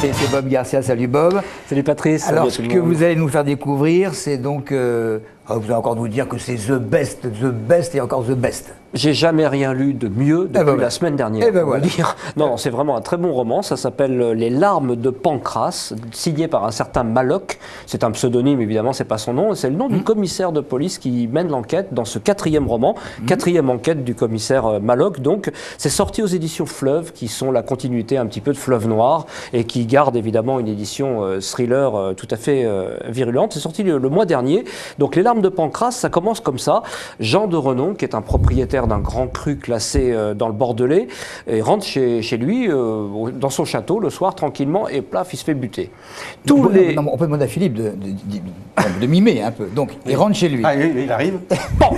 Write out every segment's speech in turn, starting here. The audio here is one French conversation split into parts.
Et c'est Bob Garcia. Salut Bob. Salut Patrice. Alors, ce que vous allez nous faire découvrir, c'est donc... vous allez encore nous dire que c'est the best et encore the best. J'ai jamais rien lu de mieux depuis la semaine dernière. Eh ben voilà. Dire. Non, c'est vraiment un très bon roman. Ça s'appelle Les larmes de Pancrace, signé par un certain Maloc. C'est un pseudonyme, évidemment, c'est pas son nom. C'est le nom du commissaire de police qui mène l'enquête dans ce quatrième roman, quatrième enquête du commissaire Maloc. Donc, c'est sorti aux éditions Fleuve, qui sont la continuité un petit peu de Fleuve Noir et qui gardent évidemment une édition thriller tout à fait virulente. C'est sorti le mois dernier. Donc, Les larmes de Pancrace, ça commence comme ça. Jean de Renon, qui est un propriétaire d'un grand cru classé dans le Bordelais, et rentre chez lui, dans son château, le soir, tranquillement, et plaf, il se fait buter. On peut demander à Philippe de mimer un peu. Donc, il rentre chez lui. Ah, il arrive. Bon,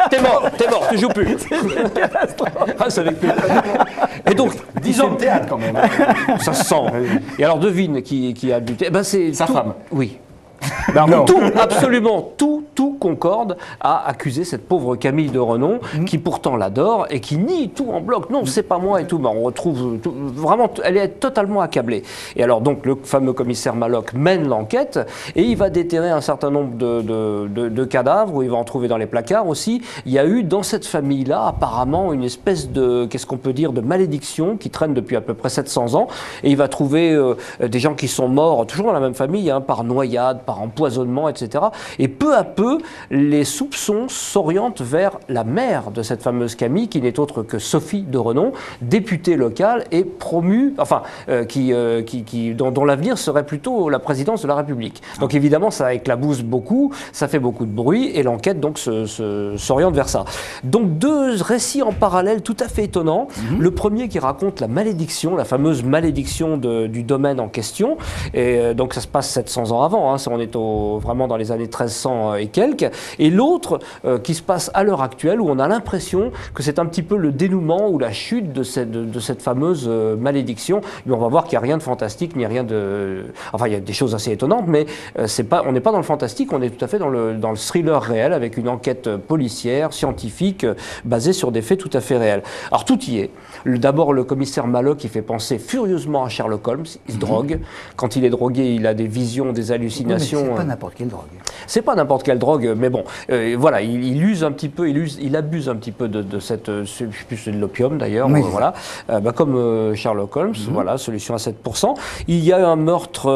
t'es mort, tu joues plus. C'est avec lui. Et donc, 10 ans de théâtre quand même. Ça se sent. Et alors, devine qui a buté. C'est sa femme. Oui. Ben, tout, absolument tout concorde à accuser cette pauvre Camille de Renon, qui pourtant l'adore et qui nie tout en bloc. Non, c'est pas moi et tout. Ben, on retrouve vraiment, elle est totalement accablée. Et alors donc le fameux commissaire Maloc mène l'enquête et il va déterrer un certain nombre de cadavres, où il va en trouver dans les placards aussi. Il y a eu dans cette famille-là apparemment une espèce de, qu'est-ce qu'on peut dire, de malédiction qui traîne depuis à peu près 700 ans. Et il va trouver des gens qui sont morts, toujours dans la même famille, hein, par noyade, par empoisonnement, etc. Et peu à peu, les soupçons s'orientent vers la mère de cette fameuse Camille, qui n'est autre que Sophie de Renon, députée locale et promue, enfin, dont l'avenir serait plutôt la présidence de la République. Donc évidemment, ça éclabousse beaucoup, ça fait beaucoup de bruit, et l'enquête donc s'oriente vers ça. Donc deux récits en parallèle tout à fait étonnants. Le premier qui raconte la malédiction, la fameuse malédiction du domaine en question, et donc ça se passe 700 ans avant, hein, on est vraiment dans les années 1300 et quelques, et l'autre qui se passe à l'heure actuelle, où on a l'impression que c'est un petit peu le dénouement ou la chute de cette fameuse malédiction. Mais on va voir qu'il n'y a rien de fantastique, ni rien de... Enfin, il y a des choses assez étonnantes, mais on n'est pas dans le fantastique, on est tout à fait dans le thriller réel, avec une enquête policière, scientifique, basée sur des faits tout à fait réels. Alors tout y est. D'abord, le commissaire Maloc, qui fait penser furieusement à Sherlock Holmes, il se drogue. Quand il est drogué, il a des visions, des hallucinations. C'est pas n'importe quelle drogue. C'est pas n'importe quelle drogue, mais bon, voilà, il use un petit peu, il abuse un petit peu de cette, je sais plus, c'est de l'opium d'ailleurs, oui. Voilà, comme Sherlock Holmes, voilà, solution à 7%. Il y a un meurtre,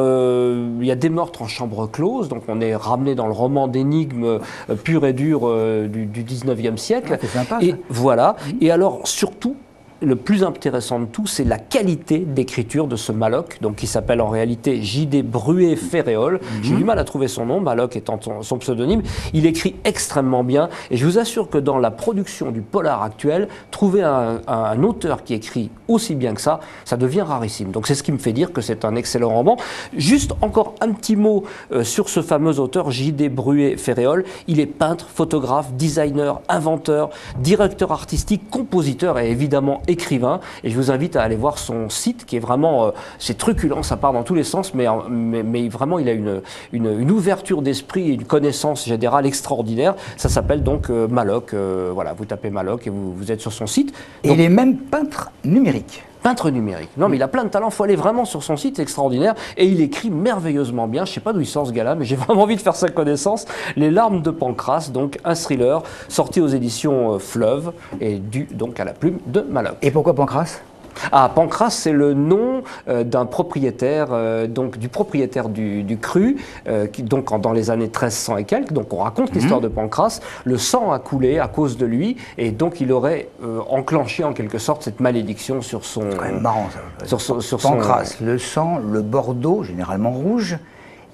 il y a des meurtres en chambre close, donc on est ramené dans le roman d'énigmes pur et dur du 19e siècle. C'est sympa, et ça. Voilà, et alors surtout, le plus intéressant de tout, c'est la qualité d'écriture de ce Maloc, donc qui s'appelle en réalité J.D. Bruet-Ferréol. J'ai du mal à trouver son nom, Maloc étant son pseudonyme. Il écrit extrêmement bien, et je vous assure que dans la production du polar actuel, trouver un auteur qui écrit aussi bien que ça devient rarissime. Donc c'est ce qui me fait dire que c'est un excellent roman. Juste encore un petit mot sur ce fameux auteur J.D. Bruet-Ferréol. Il est peintre, photographe, designer, inventeur, directeur artistique, compositeur et évidemment écrivain, et je vous invite à aller voir son site qui est vraiment, c'est truculent, ça part dans tous les sens, mais vraiment il a une ouverture d'esprit et une connaissance générale extraordinaire. Ça s'appelle donc Maloc, voilà, vous tapez Maloc et vous êtes sur son site. Et donc, il est même peintre numérique. Peintre numérique. Non, mais il a plein de talents, il faut aller vraiment sur son site, c'est extraordinaire. Et il écrit merveilleusement bien. Je ne sais pas d'où il sort ce gars-là, mais j'ai vraiment envie de faire sa connaissance. Les larmes de Pancrace, donc un thriller sorti aux éditions Fleuve et dû donc à la plume de Maloc. Et pourquoi Pancrace ? Ah, Pancrace, c'est le nom d'un propriétaire, donc du propriétaire du cru, qui, donc dans les années 1300 et quelques. Donc on raconte l'histoire de Pancrace. Le sang a coulé à cause de lui, et donc il aurait enclenché en quelque sorte cette malédiction sur son. C'est quand même marrant ça. Sur Pancrace, le sang, le bordeaux, généralement rouge.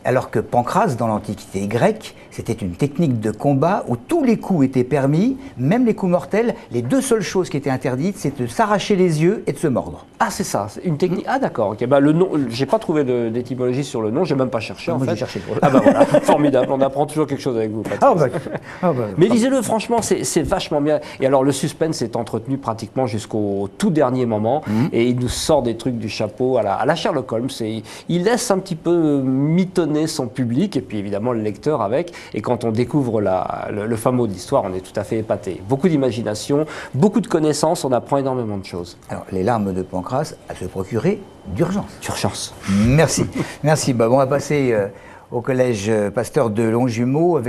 Alors que Pancrace, dans l'Antiquité grecque, c'était une technique de combat où tous les coups étaient permis, même les coups mortels. Les deux seules choses qui étaient interdites, c'est de s'arracher les yeux et de se mordre. Ah, c'est ça, c'est une technique. Ah, d'accord. Okay. Bah, le nom, j'ai pas trouvé d'étymologie sur le nom, j'ai même pas cherché en fait. J'ai cherché. Ah bah voilà, formidable. On apprend toujours quelque chose avec vous. Mais lisez-le, franchement, c'est vachement bien. Et alors, le suspense est entretenu pratiquement jusqu'au tout dernier moment, et il nous sort des trucs du chapeau à la Sherlock Holmes. Et il laisse un petit peu mitonner son public, et puis évidemment le lecteur avec. Et quand on découvre le fin mot de l'histoire, on est tout à fait épaté. Beaucoup d'imagination, beaucoup de connaissances, on apprend énormément de choses. Alors, les larmes de Pancrace à se procurer d'urgence. D'urgence. Merci. Merci. Bah, bon, on va passer au collège Pasteur de Longjumeau avec